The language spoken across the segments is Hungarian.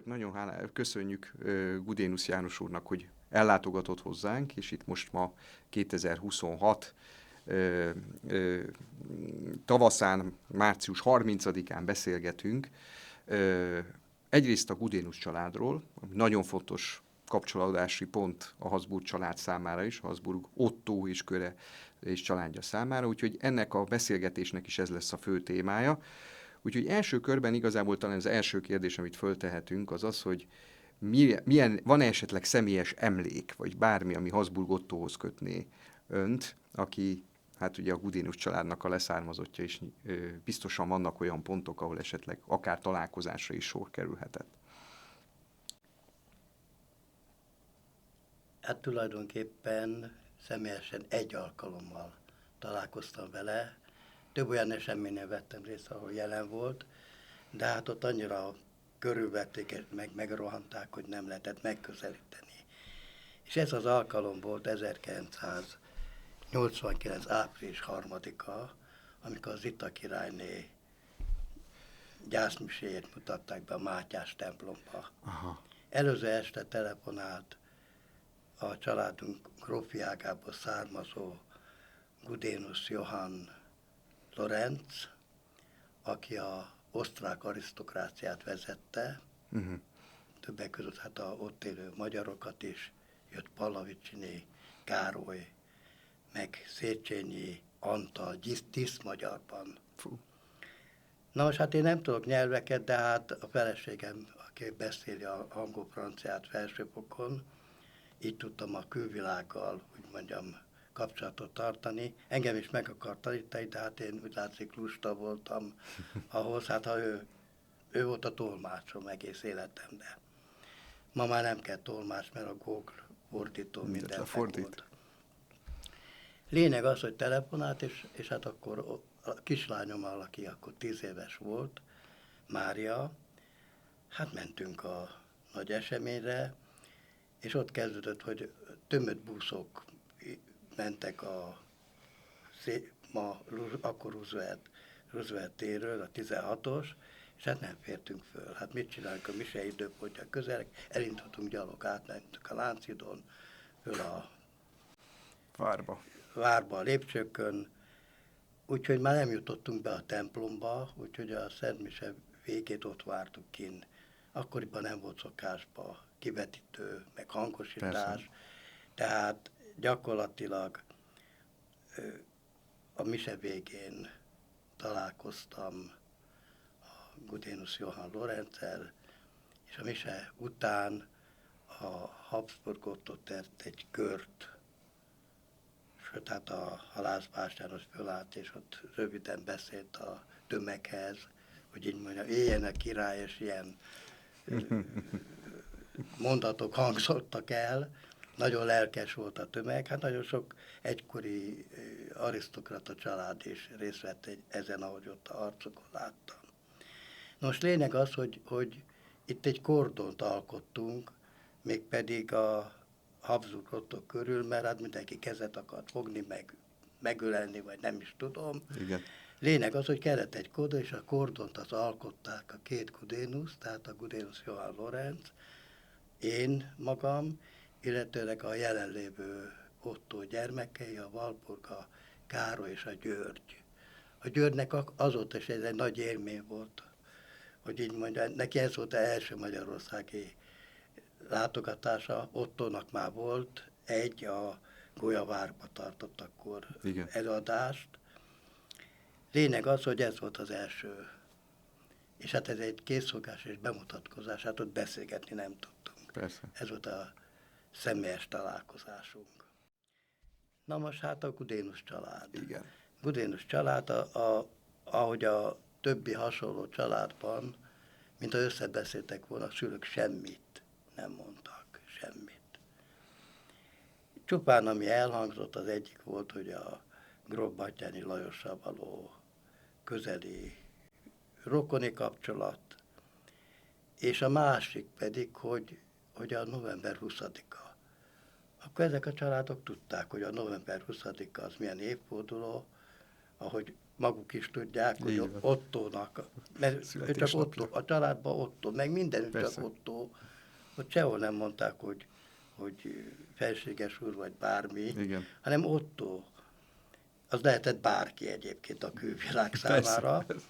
nagyon köszönjük Gudénusz János úrnak, hogy ellátogatott hozzánk, és itt most ma 2026 tavaszán, március 30-án beszélgetünk. Egyrészt a Gudénusz családról, ami nagyon fontos kapcsolódási pont a Habsburg család számára is, a Habsburg Ottó és köre és családja számára, úgyhogy ennek a beszélgetésnek is ez lesz a fő témája. Úgyhogy első körben igazából talán az első kérdés, amit föltehetünk, az az, hogy van-e esetleg személyes emlék, vagy bármi, ami Habsburg Ottóhoz kötné önt, aki hát ugye a Gudénusz családnak a leszármazottja, és biztosan vannak olyan pontok, ahol esetleg akár találkozásra is sor kerülhetett. Hát tulajdonképpen személyesen egy alkalommal találkoztam vele. Több olyan eseményen vettem részt, ahol jelen volt, de hát ott annyira körülvették, megrohanták, hogy nem lehetett megközelíteni. És ez az alkalom volt 1989. április 3-a, amikor az Zita királyné gyászmiséjét mutatták be a Mátyás templomba. Aha. Előző este telefonált a családunk grófjágából származó Gudénusz Johann Lorenz, aki a osztrák arisztokráciát vezette, többek között hát a ott élő magyarokat is, jött Pallavicsiné, Károly, meg Széchenyi Antal, tisztmagyarban. Na most hát én nem tudok nyelveket, de hát a feleségem, aki beszéli a angol-franciát felsőfokon, így tudtam a külvilággal, úgy mondjam, kapcsolatot tartani. Engem is meg akart tanítani, de hát én úgy látszik lusta voltam ahhoz, hát ha ő volt a tolmácsom egész életemben. Ma már nem kell tolmács, mert a Google fordító minden volt. Lényeg az, hogy telefonált, és hát akkor a kislányommal, aki akkor 10 éves volt, Mária, hát mentünk a nagy eseményre, és ott kezdődött, hogy tömött buszok mentek akkor Roosevelt térről, a 16-os, és hát nem fértünk föl. Hát mit csinálunk, a mise időpontja közel, elindultunk gyalog, átmentünk a Lánchidon, föl a várba a lépcsőkön, úgyhogy már nem jutottunk be a templomba, úgyhogy a Szent Mise végét ott vártuk kint. Akkoriban nem volt szokásban kivetítő, meg hangosítás, persze. Tehát gyakorlatilag a mise végén találkoztam a Gudénusz Johann Lorenzzel, és a mise után a Habsburg Ottó tett egy kört, sőt, hát a halászbástyános fölállt, és ott röviden beszélt a tömeghez, hogy így mondja, éljen a király, és ilyen mondatok hangzottak el, nagyon lelkes volt a tömeg, hát nagyon sok egykori arisztokrata család is részt vett ezen, ahogy ott a arcokon láttam. Nos, lényeg az, hogy itt egy kordont alkottunk, mégpedig a Habsburg Ottó körül, mert hát mindenki kezet akart fogni, megölelni, vagy nem is tudom. Igen. Lényeg az, hogy kellett egy kordon, és a kordont az alkották a két Gudénusz, tehát a Gudénusz Johann Lorenz, én magam, illetőleg a jelenlévő Ottó gyermekei, a Walpurg, a Károly és a György. A Györgynek azóta is egy nagy élmény volt, hogy így mondja, neki ez volt az első magyarországi látogatása, Ottónak már volt a Golyavárba tartott akkor előadást. Lényeg az, hogy ez volt az első. És hát ez egy készszolgás és bemutatkozás, hát ott beszélgetni nem tudtunk. Persze. Ez volt a személyes találkozásunk. Na most hát a Gudénusz család. Igen. Gudénusz család, ahogy a többi hasonló családban, mint ha összebeszéltek volna, a szülők semmit nem mondtak, semmit. Csupán ami elhangzott, az egyik volt, hogy a gróf Batthyány Lajossal való közeli rokoni kapcsolat, és a másik pedig, hogy a november 20-a. Akkor ezek a családok tudták, hogy a november 20-a az milyen évforduló, ahogy maguk is tudják, hogy Így van. Ottónak, mert ő csak Születésnapja. Ottó, a családban Ottó, meg mindenütt csak Persze. Ottó, hogy sehol nem mondták, hogy felséges úr, vagy bármi, Igen. hanem Ottó. Az lehetett bárki egyébként a külvilág Persze, számára. persze.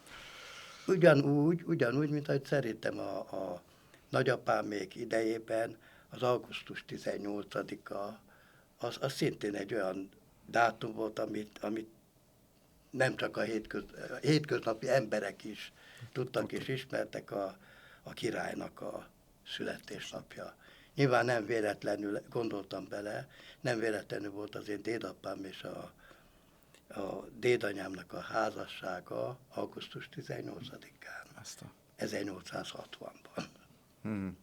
Ugyanúgy, mint ahogy szerintem a nagyapámék idejében az augusztus 18-a, az szintén egy olyan dátum volt, amit nem csak a hétköznapi emberek is tudtak és ismertek a királynak a születésnapja. Nyilván nem véletlenül, gondoltam bele, nem véletlenül volt az én dédapám és a dédanyámnak a házassága augusztus 18-án, Ezt a... 1860-ban. Hmm.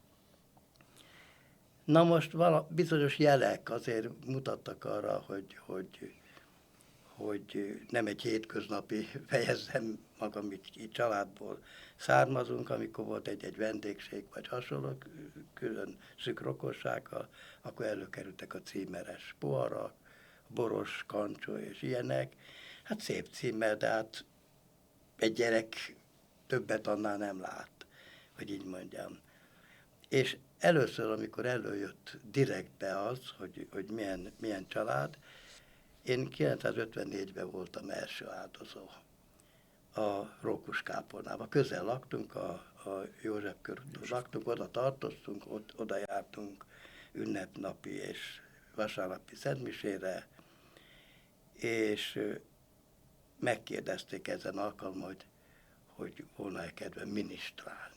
Na most bizonyos jelek azért mutattak arra, hogy nem egy hétköznapi, fejezzem magam, így családból származunk, amikor volt egy vendégség vagy hasonló, külön szűk rokonsággal, akkor előkerültek a címeres poharak, boros, kancsó és ilyenek. Hát szép címmel, de hát egy gyerek többet annál nem lát, hogy így mondjam. És először, amikor előjött direktbe az, hogy milyen család, én 954-ben voltam első áldozó a Rókuskápolnában. Közel laktunk, a József körúton laktunk, oda tartoztunk, oda jártunk ünnepnapi és vasárnapi szentmisére, és megkérdezték ezen alkalommal, hogy volna-e kedvem minisztrálni.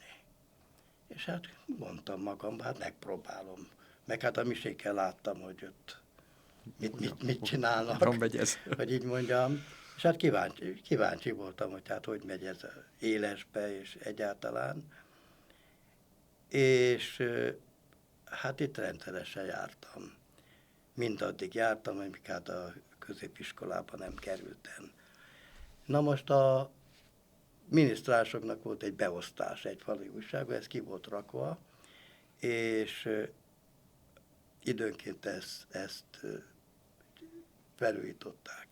És hát mondtam magamban, hát megpróbálom. Meg hát a misékkel láttam, hogy ott mit csinálnak, hogy így mondjam. És hát kíváncsi voltam, hogy hát hogy megy ez élesbe, és egyáltalán. És hát itt rendszeresen jártam. Mindaddig jártam, amíg hát a középiskolában nem kerültem. Na most a minisztrásoknak volt egy beosztás egy falu újságban, ez ki volt rakva, és időnként ezt felújították.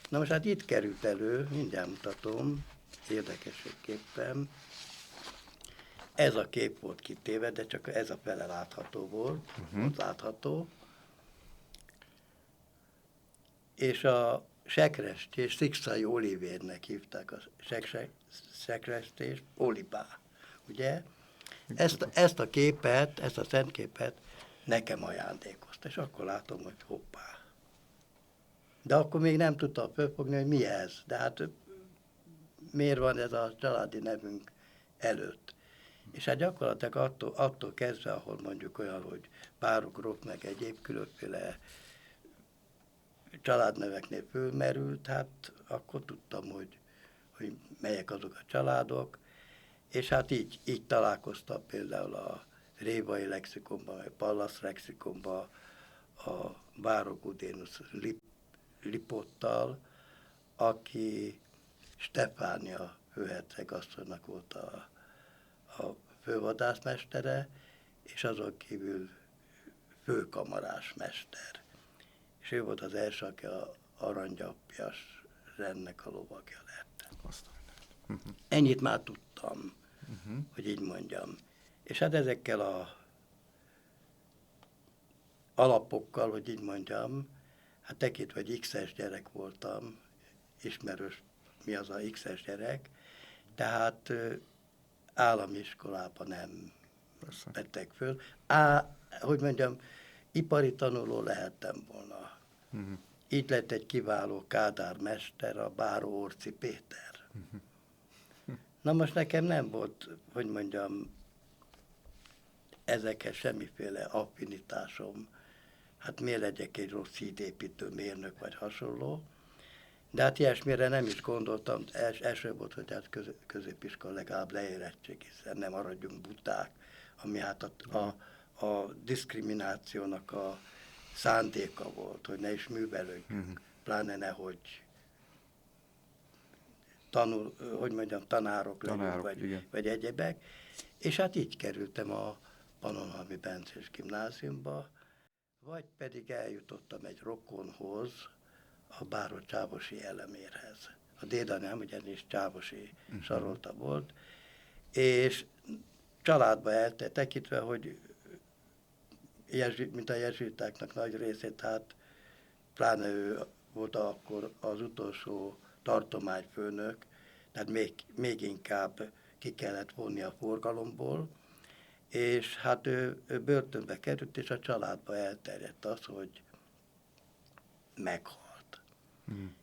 Na most hát itt került elő, mindjárt mutatom, érdekességképpen, ez a kép volt kitéve, de csak ez a fele látható volt, volt látható, és a sekrestés, Szikszai Olivérnek hívták a sekrestést, Olibá, ugye? Ezt a képet, ezt a szentképet nekem ajándékozta, és akkor látom, hogy hoppá. De akkor még nem tudtam fölfogni, hogy mi ez, de hát miért van ez a családi nevünk előtt. És hát gyakorlatilag attól kezdve, ahol mondjuk olyan, hogy Báró gróf meg egyéb különféle családneveknél fölmerült, hát akkor tudtam, hogy melyek azok a családok, és hát így találkoztam például a Révai lexikonban, vagy Pallas lexikonban a Báró Gudénusz Lipottal, aki Stefánia főhercegasszonynak volt a fővadászmestere, és azon kívül főkamarás mester. És ő volt az első, aki a aranygyapjas rendnek a lovagja lett. Ennyit már tudtam, hogy így mondjam. És hát ezekkel a alapokkal, hogy így mondjam, hát tekintve, hogy X-es gyerek voltam, ismerős, mi az a X-es gyerek, tehát állami iskolában nem vettek föl. Hogy mondjam, ipari tanuló lehettem volna. Így lett egy kiváló Kádár mester, a Báró Orci Péter. Na most nekem nem volt, hogy mondjam, ezekhez semmiféle affinitásom. Hát miért legyek egy rossz hídépítő mérnök vagy hasonló. De hát ilyesmire nem is gondoltam. Első volt, hogy hát középiskola legalább leérettségizzen, nem maradjunk buták, ami hát a diszkriminációnak a szándéka volt, hogy ne is művelődjünk, pláne nehogy tanárok legyünk, vagy egyebek. És hát így kerültem a Pannonhalmi Bencés Gimnáziumba, vagy pedig eljutottam egy rokonhoz, a Báró Csávosi Elemérhez. a dédanyám ugyanis csávosi Sarolta volt, és családba tekintve, hogy mint a jezsuitáknak nagy részét, hát pláne ő volt akkor az utolsó tartományfőnök, tehát még inkább ki kellett vonni a forgalomból, és hát ő börtönbe került, és a családba elterjedt az, hogy meghalt.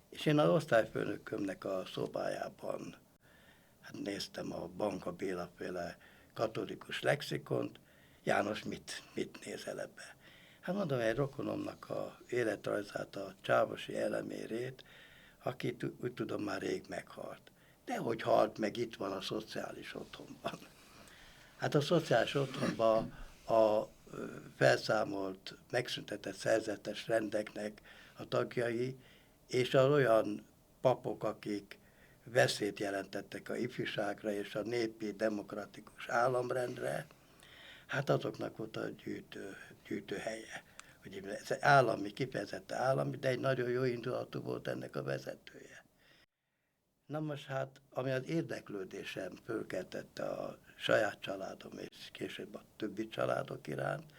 És én az osztályfőnökömnek a szobájában hát néztem a Banka Béla féle katolikus lexikont. János, mit nézel ebbe? Hát mondom, egy rokonomnak a életrajzát, a csávosi elemérét, akit úgy tudom már rég meghalt. De hogy halt meg, itt van a szociális otthonban. Hát a szociális otthonban a felszámolt, megszüntetett szerzetes rendeknek a tagjai, és az olyan papok, akik veszélyt jelentettek a ifjúságra és a népi demokratikus államrendre, hát azoknak volt a gyűjtőhelye. Ugye ez állami, kifejezetten állami, de egy nagyon jó indulatú volt ennek a vezetője. Na most hát, ami az érdeklődésem fölkeltette a saját családom és később a többi családok iránt,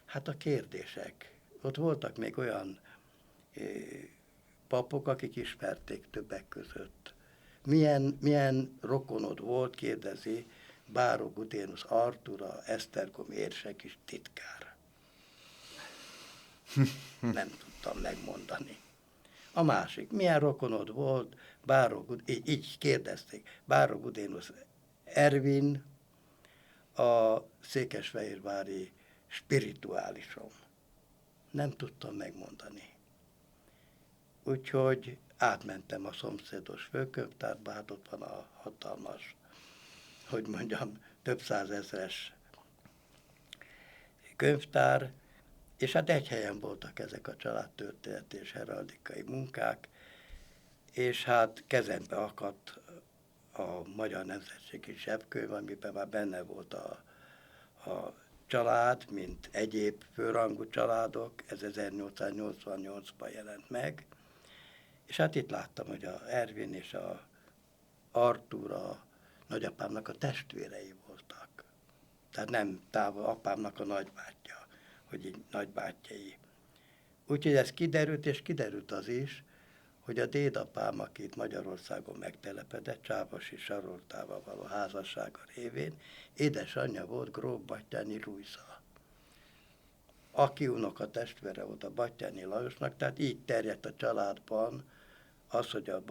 hát a kérdések. Ott voltak még olyan papok, akik ismerték többek között. Milyen rokonod volt, kérdezi Báró Gudénusz Artúr, a Esztergom érsek is titkár. Nem tudtam megmondani. A másik, milyen rokonod volt, így kérdezték, Báró Gudénusz Ervin, a székesfehérvári spirituálisom. Nem tudtam megmondani. Úgyhogy átmentem a szomszédos főkönyvtárba, hát ott van a hatalmas, hogy mondjam, több százezres könyvtár, és hát egy helyen voltak ezek a családtörténeti és heraldikai munkák, és hát kezembe akadt a Magyar Nemzetségi Zsebkönyv, amiben már benne volt a család, mint egyéb főrangú családok, ez 1888-ban jelent meg, és hát itt láttam, hogy a Ervin és a Artúr, a nagyapámnak a testvérei voltak. Tehát nem távol, apámnak a nagybátyja, hogy így nagybátyjai. Úgyhogy ez kiderült, és kiderült az is, hogy a dédapám, akit Magyarországon megtelepedett, Csávosi Saroltával való házassága révén, édesanyja volt Gróf Batthyány Lujza, aki unoka testvére volt a Batthyány Lajosnak, tehát így terjedt a családban az, hogy a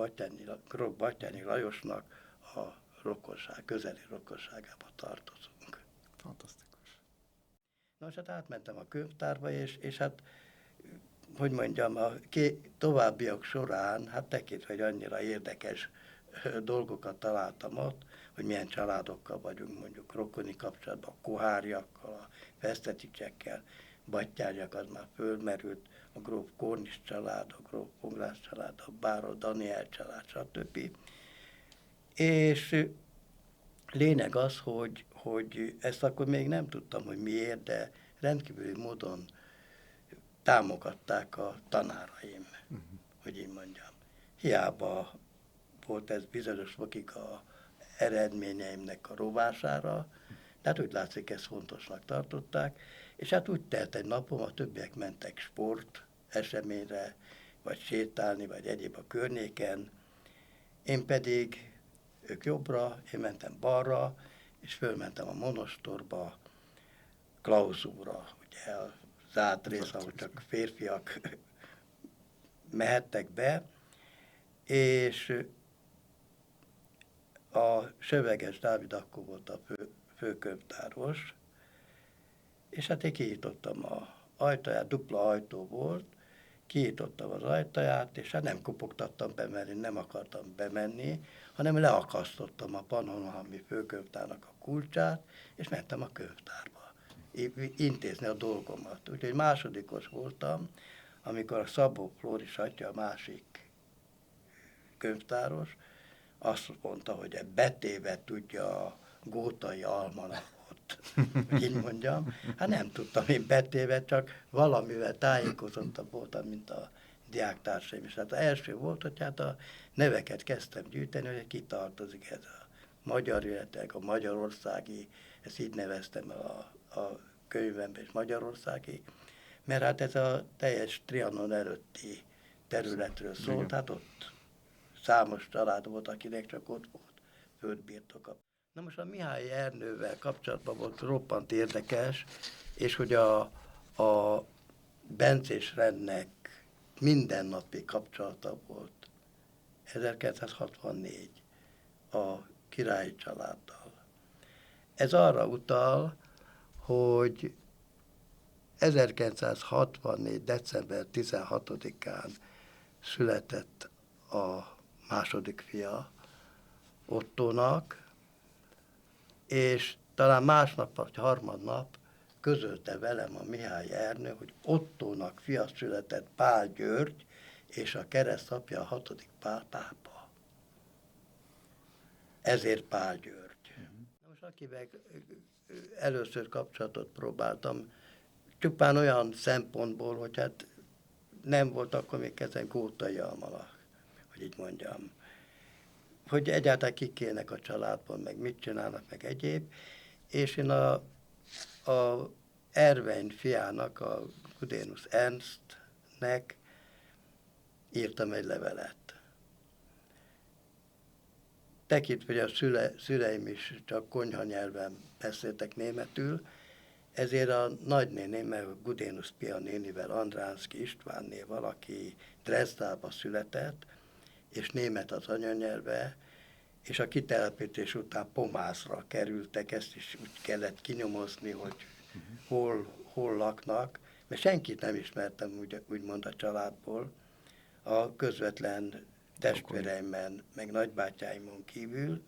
Gróf Batthyány Lajosnak a rokonság, közeli rokonságába tartozunk. Fantasztikus. Nos, hát átmentem a könyvtárba, és hát, hogy mondjam, a továbbiak során, hát tekintve, hogy annyira érdekes dolgokat találtam ott, hogy milyen családokkal vagyunk mondjuk rokoni kapcsolatban, a Kohárjakkal, a Feszteticsekkel, Battyányak, az már fölmerült, a gróf Kornis család, a gróf Pongrász család, a Báró Daniel család, stb. És lényeg az, hogy ezt akkor még nem tudtam, hogy miért, de rendkívüli módon támogatták a tanáraim, hogy így mondjam. Hiába volt ez bizonyos fokig a eredményeimnek a rovására, de hát úgy látszik, ezt fontosnak tartották, és hát úgy telt egy napom, a többiek mentek sport eseményre, vagy sétálni, vagy egyéb a környéken, én pedig, ők jobbra, én mentem balra, és fölmentem a monostorba, klauzúra, ugye a zárt rész, ahol csak férfiak mehettek be, és a Söveges Dávid akkor volt a főkönyvtáros, és hát én kinyitottam az ajtaját, dupla ajtó volt, kinyitottam az ajtaját, és hát nem kopogtattam be, mert én nem akartam bemenni, hanem leakasztottam a Pannonhalmi főkönyvtárnak a kulcsát, és mentem a könyvtárba intézni a dolgomat. Úgyhogy másodikos voltam, amikor a Szabó Flóris atya, a másik könyvtáros, azt mondta, hogy betéve tudja a gótai almanakot, hogy így mondjam. Hát nem tudtam én betéve, csak valamivel tájékozottabb voltam, mint a diáktársaim is. Hát az első volt, hogy hát a neveket kezdtem gyűjteni, hogy ki tartozik ez a magyar, illetve a magyarországi, ezt így neveztem a könyvemben is, magyarországi, mert hát ez a teljes Trianon előtti területről szólt, igen. hát ott számos család volt, akinek csak ott volt földbirtoka. Na most a Mihály Ernővel kapcsolatban volt roppant érdekes, és hogy a bencés rendnek mindennapi kapcsolata volt 1964 a királyi családdal. Ez arra utal, hogy 1964. december 16-án született a második fia Ottónak, és talán másnap vagy harmadnap közölte velem a Mihály Ernő, hogy Ottónak fia született Pál György, és a keresztapja a 6. Pál pápa. Ezért Pál György. Na most akivel először kapcsolatot próbáltam, csupán olyan szempontból, hogy hát nem volt akkor még ezen gótai almalak, hogy így mondjam. Hogy egyáltalán kik élnek a családban, meg mit csinálnak, meg egyéb. És én a Erwein fiának, a Gudénus Ernstnek írtam egy levelet. Tekintve, hogy a szüleim is csak konyhanyelven beszéltek németül, ezért a nagynéném, meg a Gudénus Pia nénivel, Andránszky Istvánnéval, aki Dresdába született, és német az anyanyelve, és a kitelepítés után Pomászra kerültek, ezt is úgy kellett kinyomozni, hogy hol laknak, mert senkit nem ismertem úgymond a családból, a közvetlen testvéreimben, meg nagybátyáimon kívül,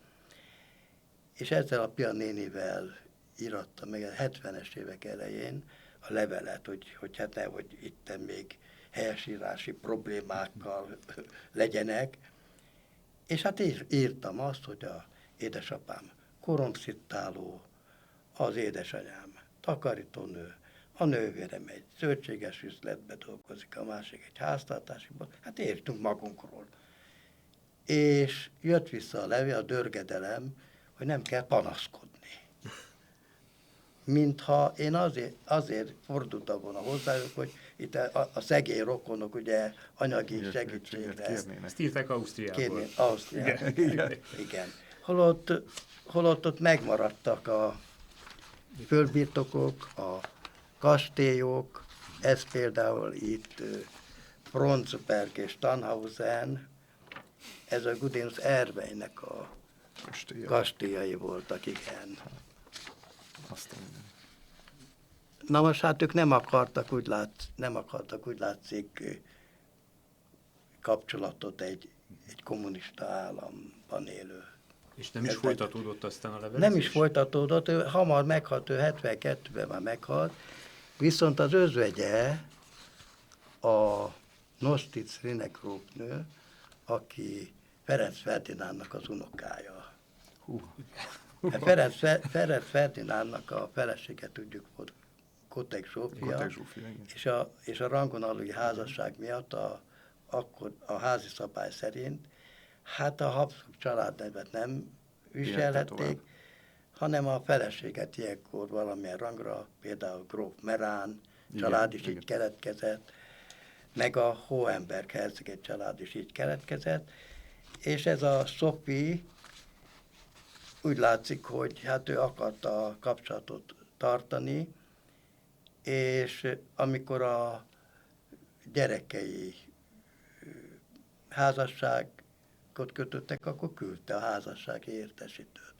és ezzel a Pia nénivel íratta meg a 70-es évek elején a levelet, hogy hát nehogy itten még helyesírási problémákkal legyenek. És hát írtam azt, hogy a édesapám koromszittáló, az édesanyám takarítónő, a nővérem egy zöldséges üzletbe dolgozik, a másik egy háztartásiban, hát értünk magunkról. És jött vissza a levél, a dörgedelem, hogy nem kell panaszkodni. Mintha én azért fordultam volna hozzájuk, hogy itt a szegény rokonok ugye anyagi segítségre. Ezt írták Ausztriából. Ausztriából. Igen. Holott ott megmaradtak a földbirtokok, a kastélyok, ez például itt Fronsberg és Tannhausen, ez a Gudénus Erweinnek a kastélyai voltak, igen. Na most hát ők nem akartak úgy látszik kapcsolatot egy kommunista államban élő. És nem is folytatódott aztán a levelezés? Nem is folytatódott, ő hamar meghalt, ő 72-ben már meghalt, viszont az özvegye, a Nostitz Rinekrópnő, aki Ferenc Ferdinándnak az unokája. Ferenc Ferdinándnak a felesége, tudjuk, volt Kotek Zsófia, és a rangon aluli házasság miatt akkor a házi szabály szerint hát a Habsburg családnevet nem viselhették, hanem a feleséget ilyenkor valamilyen rangra, például gróf Merán család is így keletkezett, meg a Hohenberg herceg család is így keletkezett, és ez a Sophie úgy látszik, hogy hát ő akarta a kapcsolatot tartani, és amikor a gyerekei házasságot kötöttek, akkor küldte a házassági értesítőt.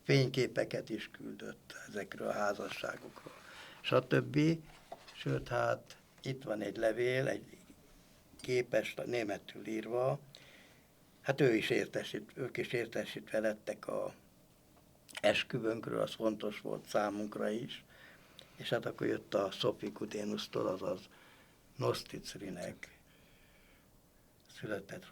Fényképeket is küldött ezekről a házasságokról, stb. Sőt, hát itt van egy levél, egy képes németül írva, hát ők is értesítve lettek a esküvőnkről, az fontos volt számunkra is, és hát akkor jött a Sophie Gudénusztól, azaz Nostitz Rinek, született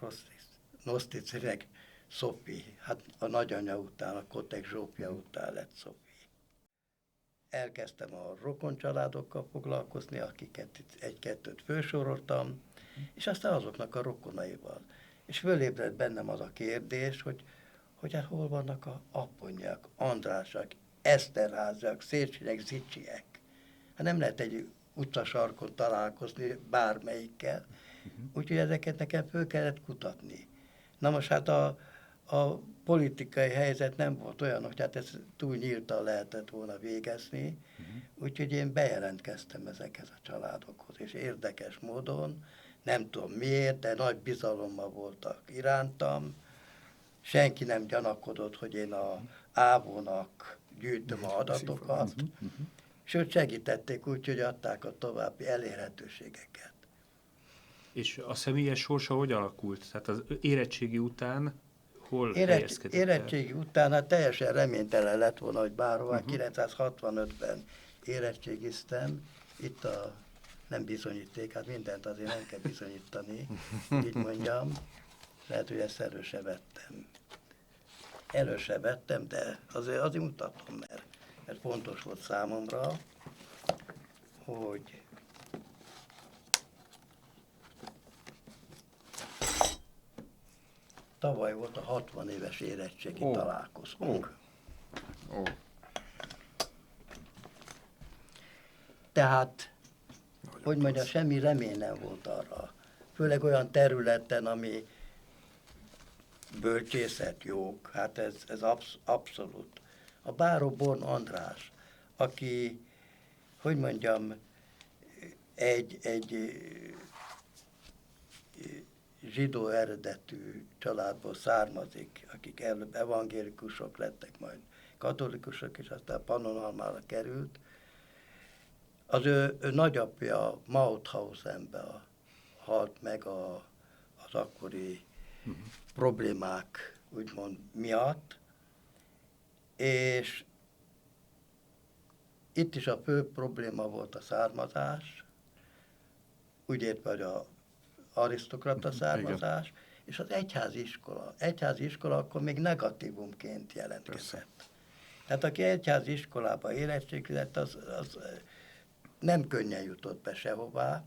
Nostitz Rinek Sophie, hát a nagyanya után, a Kotek Zsófia után lett Sophie. Elkezdtem a rokon családokkal foglalkozni, akiket egy-kettőt felsoroltam, és aztán azoknak a rokonaival. És fölébredt bennem az a kérdés, hogy hát hol vannak a Apponyak, Andrásak, Eszterházyak, Széchenyiek, Zicsiek. Hát nem lehet egy utcasarkon találkozni bármelyikkel, úgyhogy ezeket nekem föl kellett kutatni. Na most hát a politikai helyzet nem volt olyan, hogy hát ezt túl nyíltan lehetett volna végezni, úgyhogy én bejelentkeztem ezekhez a családokhoz, és érdekes módon, nem tudom miért, de nagy bizalommal voltak irántam, senki nem gyanakodott, hogy én a Ávónak gyűjtöm a adatokat, sőt segítették úgy, hogy adták a további elérhetőségeket. És a személyes sorsa hogy alakult? Tehát az érettségi után hol helyezkedett el? Érettségi után hát teljesen reménytelen lett volna, hogy bárhová. 965-ben érettségiztem, itt nem bizonyíték, hát mindent azért nem kell bizonyítani, így mondjam. Lehet, hogy ezt előse vettem, de azért mutatom, mert fontos volt számomra, hogy tavaly volt a 60 éves érettségi találkozónk. Tehát, hogy mondjam, semmi remény nem volt arra. Főleg olyan területen, ami bölcsészet, jog, hát ez abszolút. A Báró Born András, aki, hogy mondjam, egy zsidó eredetű családból származik, akik előbb evangélikusok lettek, majd katolikusok, és aztán Pannonhalmára került. Az ő nagyapja Mauthausenben halt meg az akkori problémák, úgymond miatt, és itt is a fő probléma volt a származás, úgy értve, hogy az arisztokrata származás, igen. És az egyházi iskola. Egyházi iskola akkor még negatívumként jelentkezett. Tehát aki egyházi iskolába érettségizett, az nem könnyen jutott be sehová.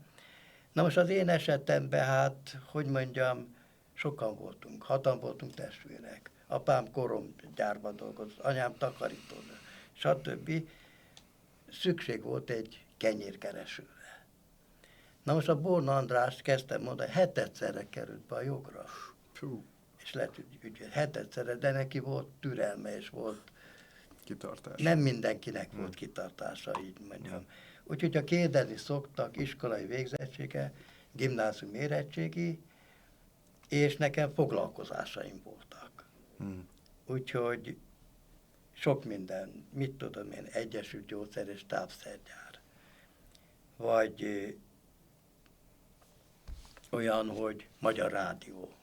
Na most az én esetemben, hát, hogy mondjam, sokan voltunk, 6-an voltunk testvérek. Apám koromgyárban dolgozott, anyám takarítónő, stb. Szükség volt egy kenyérkeresőre. Na most a Born András kezdtem mondani, 7-szerre került be a jogra. És lett ügyvéd, 7-szerre, de neki volt türelme, és volt kitartása. Nem mindenkinek volt kitartása, így mondjam. Úgyhogy ha kérdezni szoktak, iskolai végzettsége, gimnázium érettségi, és nekem foglalkozásaim voltak. Úgyhogy sok minden, mit tudom én, Egyesült Gyógyszer és Távszergyár. Vagy olyan, hogy Magyar Rádió.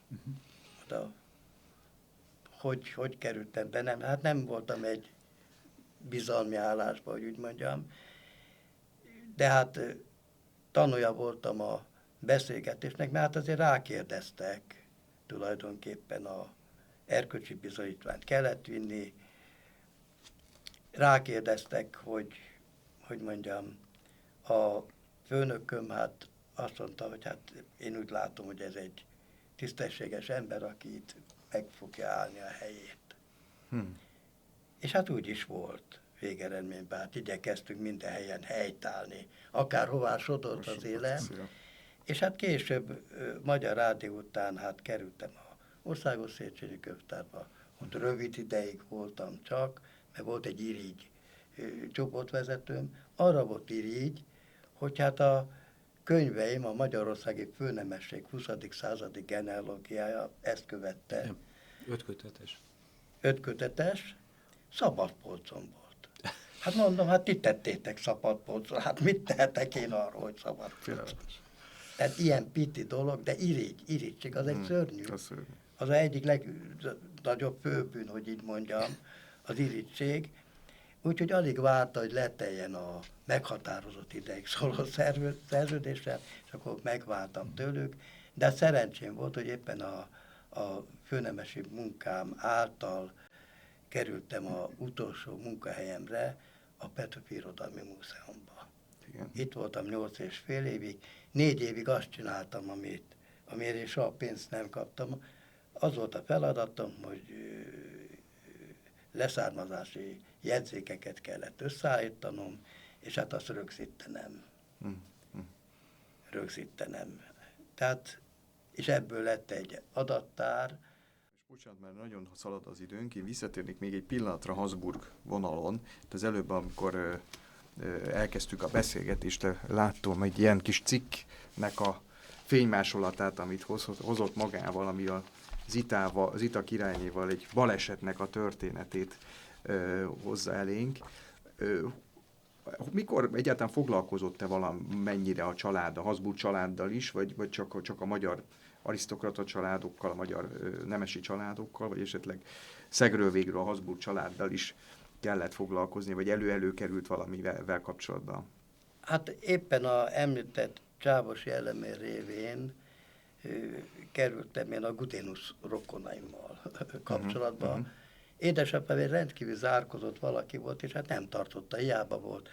Hogy kerültem be? Nem, hát nem voltam egy bizalmi állásban, hogy úgy mondjam. De hát tanulja voltam a beszélgetésnek, mert hát azért rákérdeztek, tulajdonképpen a erkölcsi bizonyítványt kellett vinni, rákérdeztek, hogy mondjam, a főnököm hát azt mondta, hogy hát én úgy látom, hogy ez egy tisztességes ember, aki itt meg fogja állni a helyét. És hát úgy is volt végeredményben, hát igyekeztünk minden helyen helytállni, akárhová sodort az élet. És hát később Magyar Rádió után hát kerültem a Országos Széchenyi Könyvtárba, ott rövid ideig voltam csak, mert volt egy irigy csoportvezetőm, arra volt irigy, hogy hát a könyveim, a Magyarországi Főnemesség 20. századi genealógiája ezt követte. 5 kötetes. 5 kötetes, szabadpolcon volt. Hát mondom, hát ti tettétek szabadpolcon, hát mit tehetek én arról, hogy szabadpolcon? Tehát ilyen piti dolog, de irigység, az egy szörnyű. Az egyik legnagyobb főbűn, hogy így mondjam, az irigység. Úgyhogy alig várta, hogy leteljen a meghatározott ideig szóló szerződéssel, és akkor megváltam tőlük. De szerencsém volt, hogy éppen a főnemesi munkám által kerültem az utolsó munkahelyemre a Petőfi Irodalmi Múzeumba. igen. Itt voltam 8,5 évig. 4 évig azt csináltam, amiért én soha pénzt nem kaptam. Az volt a feladatom, hogy leszármazási jegyzékeket kellett összeállítanom, és hát azt rögzítenem. Tehát, és ebből lett egy adattár. És bocsánat, mert nagyon szalad az időnk, én visszatérnék még egy pillanatra Habsburg vonalon. Az előbb, amikor elkezdtük a beszélgetést, láttam egy ilyen kis cikknek a fénymásolatát, amit hozott magával, ami a Zita királynéval egy balesetnek a történetét hozza elénk. Mikor egyáltalán foglalkozott-e valamennyire a család, a Habsburg családdal is, vagy csak a magyar arisztokrata családokkal, a magyar nemesi családokkal, vagy esetleg szegről végről a Habsburg családdal is kellett foglalkozni, vagy előkerült valamivel kapcsolatban? Hát éppen a említett Csávosi Elemér révén kerültem én a Gudenus rokonaimmal kapcsolatba. Édesapám egy rendkívül zárkozott valaki volt, és hát nem tartotta, hiába volt.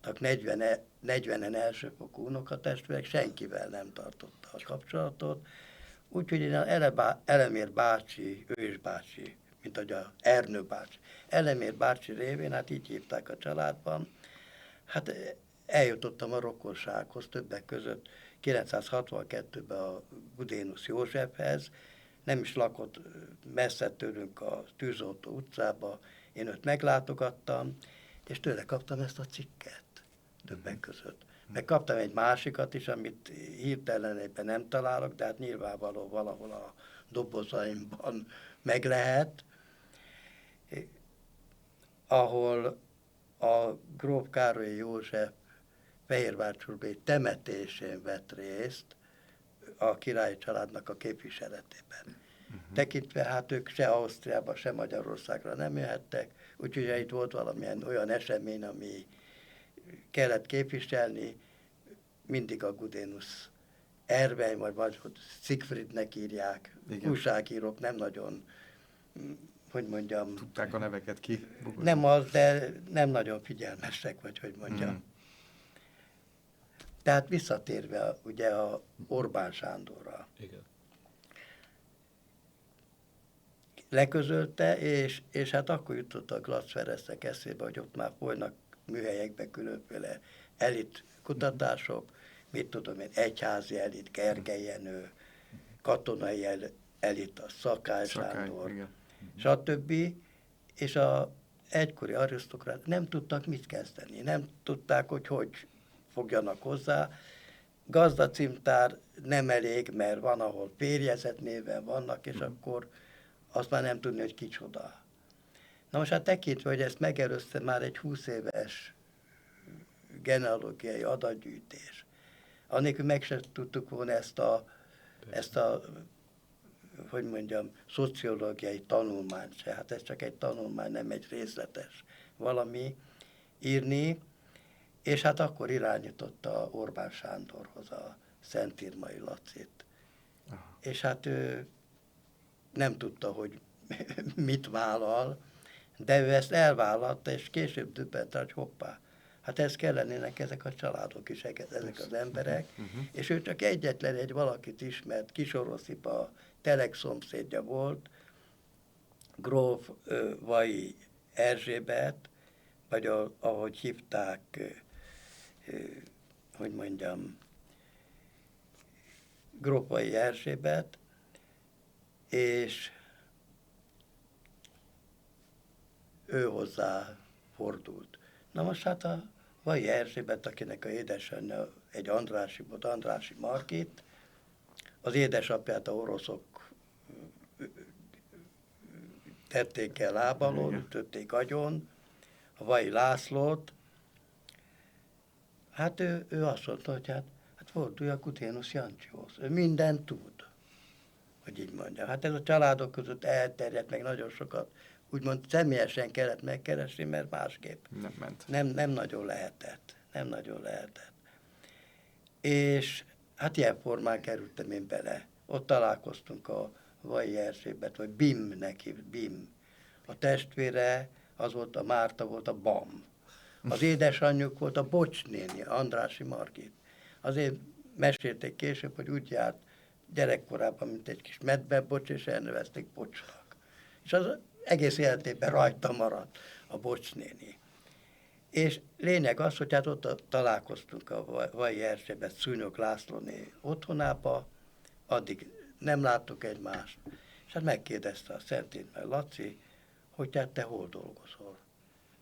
40-en elsőfokú unokatestvérek, senkivel nem tartotta a kapcsolatot. Úgyhogy én Elemér bácsi, ő is bácsi, mint ahogy a Ernő bácsi. Elemér bácsi révén, hát így hívták a családban. Hát eljutottam a rokonsághoz, többek között 962-ben a Gudenus Józsefhez, nem is lakott messze tőlünk a Tűzoltó utcába, én őt meglátogattam, és tőle kaptam ezt a cikket többek között. Meg kaptam egy másikat is, amit hirtelenében nem találok, de hát nyilvánvaló valahol a dobozaimban meg lehet, ahol a gróf Károly József fehérvárcsurbély temetésén vett részt a királyi családnak a képviseletében. Tekintve, hát ők se Ausztriába, se Magyarországra nem jöhettek, úgyhogy itt volt valamilyen olyan esemény, ami kellett képviselni, mindig a Gudenus Ervely, vagy Siegfriednek írják, újságírók nem nagyon, hogy mondjam... Tudták a neveket ki? Nem az, de nem nagyon figyelmesek, vagy hogy mondjam. Tehát visszatérve ugye a Orbán Sándorra. Igen. Leközölte, és hát akkor jutott a Glatz Ferencnek eszébe, hogy ott már folynak műhelyekben különféle elit kutatások, mit tudom én, egyházi elit, Gergely Jenő, katonai elit, a Szakály Sándor, stb. És a egykori arisztokrát nem tudtak mit kezdeni, nem tudták, hogy fogjanak hozzá. Gazdacímtár nem elég, mert van, ahol férjezett néven vannak, és akkor azt már nem tudni, hogy kicsoda. Na most hát tekintve, hogy ezt megelőzte már egy 20 éves genealógiai adatgyűjtés, annélkül meg sem tudtuk volna ezt a hogy mondjam, szociológiai tanulmányt se, hát ez csak egy tanulmány, nem egy részletes valami írni, és hát akkor irányította Orbán Sándorhoz a Szentírmai Lacit. És hát ő nem tudta, hogy mit vállal, de ő ezt elvállalta, és később döbbent, hogy hoppá, hát ez kellenének ezek a családok is, ezek az emberek, és ő csak egyetlen egy valakit ismert, Kisoroszipa Telek szomszédja volt, gróf Vai Erzsébet, vagy ahogy hívták, hogy mondjam, gróf Vai Erzsébet, és ő hozzá fordult. Na most hát a Vai Erzsébet, akinek a édesanyja egy Andrássy volt, Andrássy Margit, az édesapját a oroszok tették el lábalól, ütötték agyon, a Vai Lászlót. Hát ő azt mondta, hogy hát fordulj a Gudenus Jancsihoz. Ő mindent tud, hogy így mondjam. Hát ez a családok között elterjedt, meg nagyon sokat, úgymond személyesen kellett megkeresni, mert másképp nem ment. Nem nagyon lehetett. Nem nagyon lehetett. És hát ilyen formán kerültem én bele. Ott találkoztunk a Vai Erzsébet, vagy Bimnek hívt, Bim. A testvére, az volt a Márta, volt a Bam. Az édesanyjuk volt a Bocs néni, Andrássy Margit. Azért mesélték később, hogy úgy járt gyerekkorában, mint egy kis medvebocs, és elnevezték Bocsnak. És az egész életében rajta maradt a Bocs néni. És lényeg az, hogy hát ott találkoztunk a Vajai Erzsébet Szúnyog Lászlóné otthonába, addig nem láttuk egymást, és hát megkérdezte a Szentindmai Laci, hogy tehát te hol dolgozol?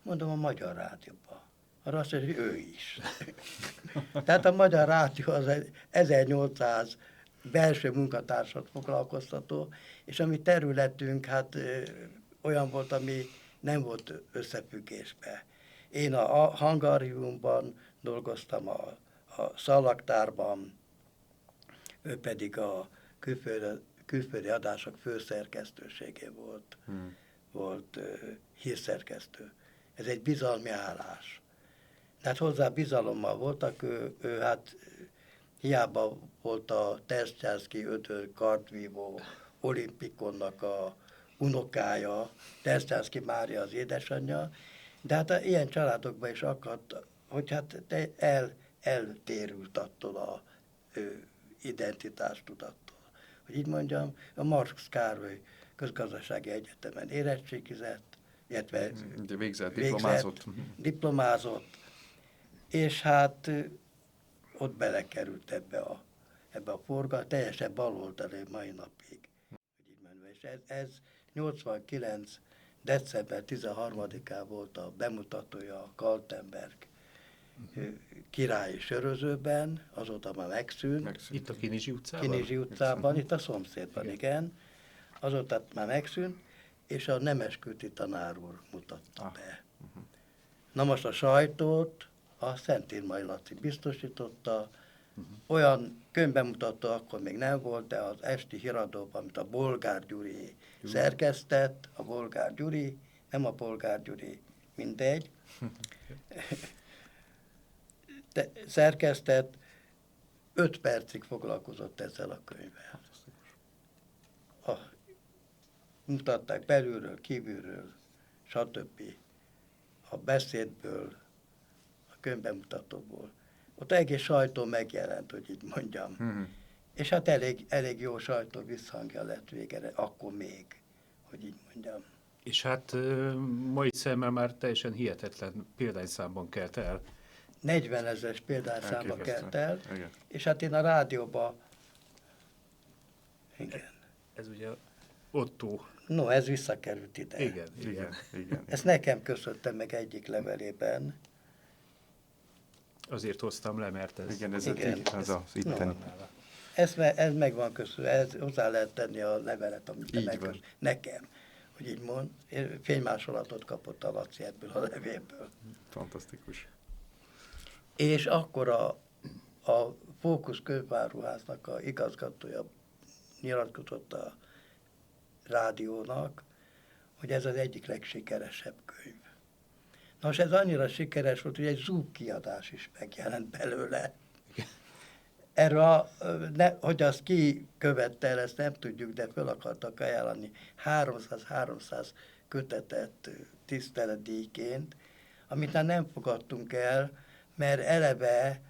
Mondom, a Magyar Rádióban. Arra azt mondja, hogy ő is. Tehát a Magyar Rádió az 1800 belső munkatársat foglalkoztató, és a mi területünk hát olyan volt, ami nem volt összefüggésben. Én a hangariumban dolgoztam, a szalaktárban, ő pedig a külföldi adások főszerkesztőségén volt hírszerkesztő. Ez egy bizalmi állás. Tehát hozzá bizalommal voltak, ő hát hiába volt a Tersztyánszky Ödör kardvívó olimpikonnak a unokája, Tersztyánszky Mária az édesanyja, de hát ilyen családokban is akadt, hogy hát eltérült attól a identitástudattól. Hogy így mondjam, a Marx Károly Közgazdasági Egyetemen érettségizett, illetve végzett, diplomázott, és hát ott belekerült ebbe a forgalmat, teljesen baloldali mai napig. És ez 89. december 13-án volt a bemutatója a Kaltenberg királyi sörözőben, azóta már megszűnt. Itt a Kinizsi utcában? Kinizsi utcában, itt a szomszédban, igen. Azóta már megszűnt, és a Nemeskülti tanár úr mutatta be. Na most a sajtót a Szentindmai Laci biztosította, olyan könyvbemutató akkor még nem volt, de az esti híradóban, amit a Bolgár Gyuri szerkesztett, a Bolgár Gyuri, nem a Bolgár Gyuri, mindegy, szerkesztett, 5 percig foglalkozott ezzel a könyvvel. Mutatták belülről, kívülről, stb. A beszédből, a könyvbemutatóból. Ott egész sajtó megjelent, hogy így mondjam. És hát elég jó sajtó visszhangja lett végre, akkor még, hogy így mondjam. És hát mai szemmel már teljesen hihetetlen példányszámban kelt el. 40 000-es példányszámba kelt el, és hát én a rádióba, igen. Ez ugye Otto. No, ez visszakerült ide. Igen. Ezt nekem köszönte meg egyik levelében. Azért hoztam le, mert ez... Igen, ez az itteni. Ez meg van köszönve, ez hozzá lehet tenni a levelet, amit nekem, hogy így mond. Fénymásolatot kapott a Laci ebből a levélből. Fantasztikus. És akkor a Fókusz könyváruháznak a igazgatója nyilatkozott a rádiónak, hogy ez az egyik legsikeresebb könyv. Nos, ez annyira sikeres volt, hogy egy Zúg kiadás is megjelent belőle. Erről, hogy azt ki követte el, ezt nem tudjuk, de fel akartak ajánlani 300 kötetet tiszteletdíjként, amit már nem fogadtunk el, mert eleve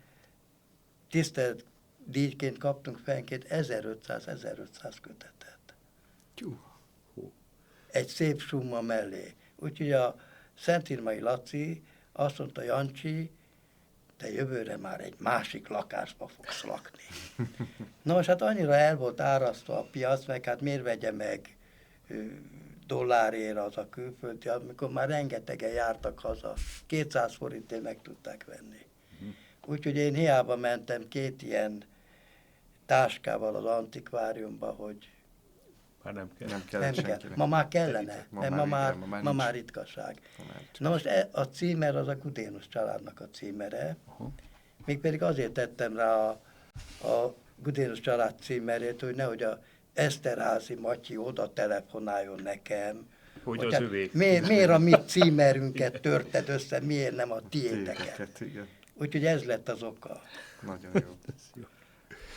tiszteletdíjként kaptunk fenként 1500 kötetet. Egy szép summa mellé. Úgyhogy a Szentindmai Laci azt mondta, Jancsi, te jövőre már egy másik lakásba fogsz lakni. Na most hát annyira el volt árasztva a piac, meg hát miért vegye meg dollárért az a külföldi, amikor már rengetegen jártak haza, 200 forintért meg tudták venni. Úgyhogy én hiába mentem 2 ilyen táskával az antikváriumba, hogy nem kell. Ma már kellene, ma már ritkaság. Na most a címer az a Gudénus családnak a címere, mégpedig azért tettem rá a Gudénus család címerét, hogy nehogy a Eszterházy Matyi oda telefonáljon nekem, hogy az övék. Miért a mi címerünket törted össze, miért nem a tiéteket. Úgyhogy ez lett az oka. Nagyon jó.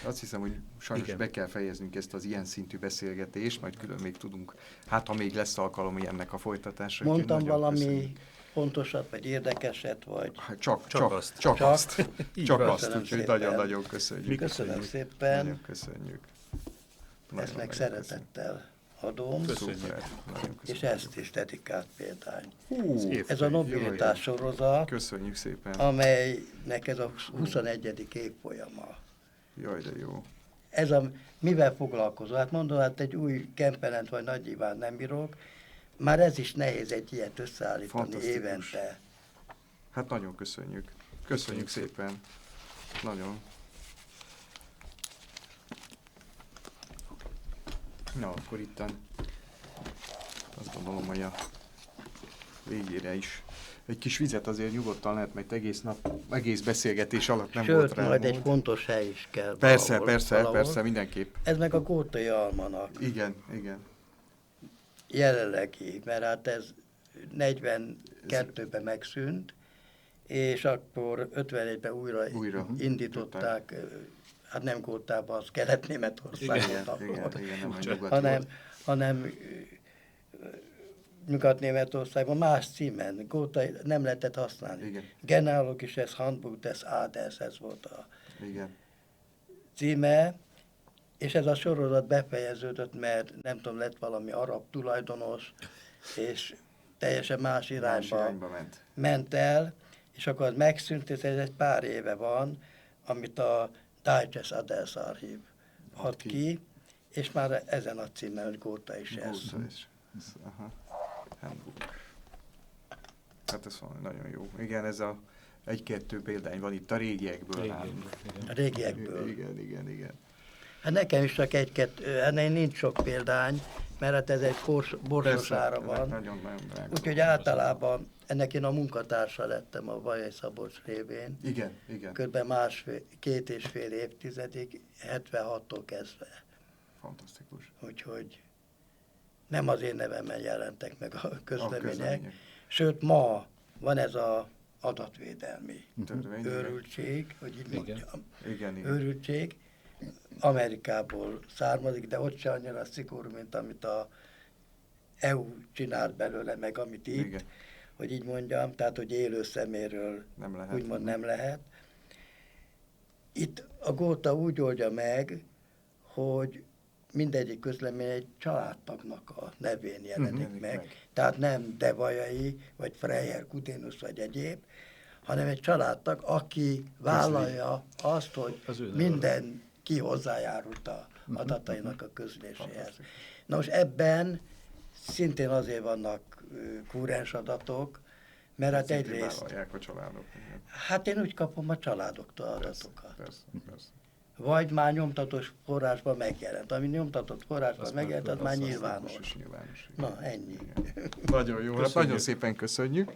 Azt hiszem, hogy sajnos be kell fejeznünk ezt az ilyen szintű beszélgetést, majd külön még tudunk, hát ha még lesz alkalom ennek a folytatásra. Mondtam valami fontosat, vagy érdekeset, vagy... Hát csak azt. Csak. Csak azt, Köszönöm úgyhogy szépen. nagyon-nagyon köszönjük. Köszönöm szépen. Nagyon köszönjük. Ezt meg szeretettel adom, Köszönjük. Szuper. Nagyon és köszönjük. ezt is dedikált példány. Hú, Ez a nobilitás sorozat, köszönjük szépen. amelynek ez a 21. évfolyama. Jaj, de jó. Ez a, mivel foglalkozó? Hát mondom, hát egy új Kempelent vagy Nagy Iván nem bírok, már ez is nehéz egy ilyet összeállítani Fantasztikus. évente. Hát nagyon köszönjük. Köszönjük szépen. Nagyon. Na, akkor itten azt gondolom, hogy a végére is egy kis vizet azért nyugodtan lehet, mert egész nap, egész beszélgetés alatt nem volt Sőt, rá majd mód. egy fontos hely is kell. Persze, valahol. persze, mindenképp. Ez meg a Kótai Almanak Igen. jelenlegi, mert hát ez 42-ben megszűnt, és akkor 51-ben újra indították, hát nem Gótában, az Kelet-Németországban, Igen, nem a nyugati hanem Nyugat-Németországban más címen. Góta nem lehetett használni. Igen. Generálok is, ez Handbuch des Adels, ez volt a Igen. címe, és ez a sorozat befejeződött, mert nem tudom, lett valami arab tulajdonos, és teljesen más irányba ment el, és akkor az megszűnt, és ez egy pár éve van, amit a Deutsches Adelsarchiv ad ki, és már ezen a címen, hogy Góta is ez. Aha. Handbook. Hát ez valami nagyon jó. Igen, ez a egy-kettő példány van itt a régiekből. A régiekből. Igen. Hát nekem is csak egy-kettő, hát nincs sok példány, mert hát ez egy borsosára van. Nagyon drága. Úgyhogy általában ennek én a munkatársa lettem a Vajai Szabolcs révén. Igen. Körülbelül 2,5 évtizedig, 76-tól kezdve. Fantasztikus. Úgyhogy nem az én nevemmel jelentek meg a közlemények. A Sőt, ma van ez az adatvédelmi törvény. őrültség, hogy így mondjam. Igen. Őrültség. Amerikából származik, de ott se annyira szigorú, mint amit a EU csinált belőle, meg amit itt, Igen. hogy így mondjam, tehát, hogy élő szeméről Nem lehet. úgymond nem lehet. Itt a Góta úgy oldja meg, hogy mindegyik közlemény egy családtagnak a nevén jelenik meg. Tehát nem De Vajai, vagy Freyer, Gudénus, vagy egyéb, hanem egy családtag, aki vállalja azt, hogy minden ki hozzájárult a adatainak a közléséhez. Na most ebben szintén azért vannak kúrens adatok, mert hát egyrészt... Vállalják a családok. Hát én úgy kapom a családoktól adatokat. Persze. Vagy már nyomtatott forrásban megjelent. Ami nyomtatott forrásban megjelent, az már nyilvános. Na, ennyi. Nagyon jó, hát nagyon szépen köszönjük.